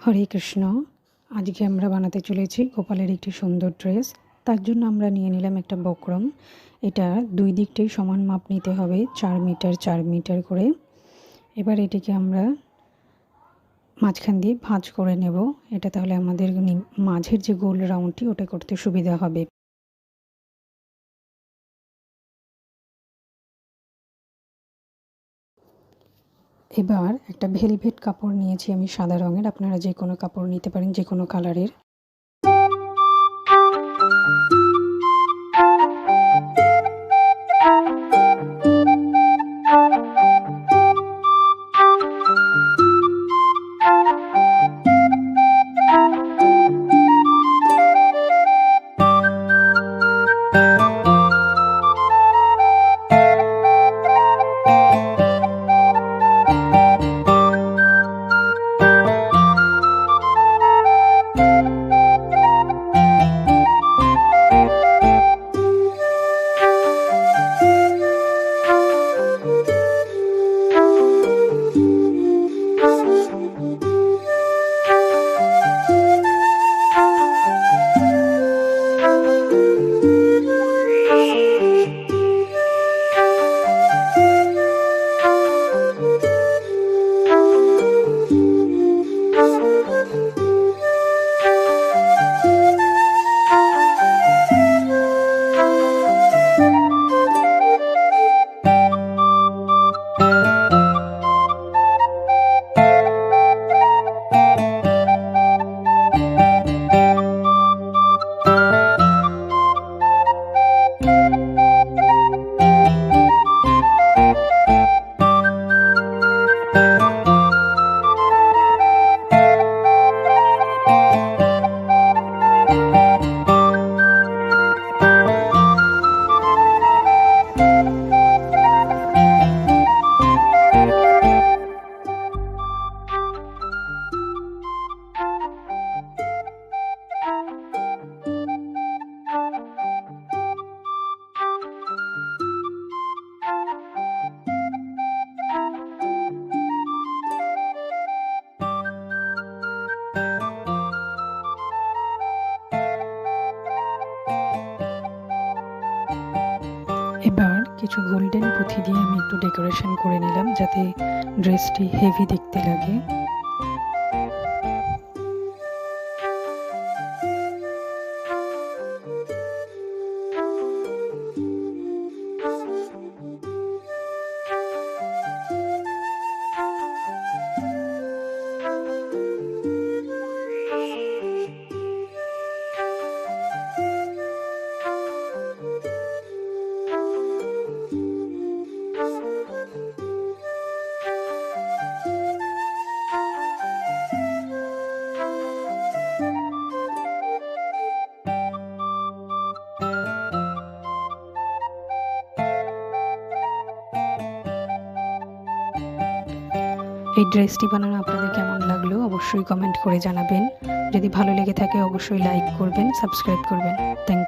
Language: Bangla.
হরে কৃষ্ণ। আজকে আমরা বানাতে চলেছি গোপালের একটি সুন্দর ড্রেস। তার জন্য আমরা নিয়ে নিলাম একটা বক্রম। এটা দুই দিকটাই সমান মাপ নিতে হবে, 4 মিটার 4 মিটার করে। এবার এটিকে আমরা মাঝখান দিয়ে ভাঁজ করে নেব। এটা তাহলে আমাদের মাঝের যে গোল রাউন্ডটি ওটা করতে সুবিধা হবে। এবার একটা ভেলভেট কাপড় নিয়েছি আমি সাদা রঙের, আপনারা যে কোনো কাপড় নিতে পারেন, যে কোনো কালারের। এবার কিছু গোল্ডেন পুঁথি দিয়ে আমি একটু ডেকোরেশন করে নিলাম, যাতে ড্রেসটি হেভি দেখতে লাগে। এই ড্রেসটি বানানো আপনাদের কেমন লাগলো অবশ্যই কমেন্ট করে জানাবেন। যদি ভালো লেগে থাকে অবশ্যই লাইক করবেন, সাবস্ক্রাইব করবেন। Thank you.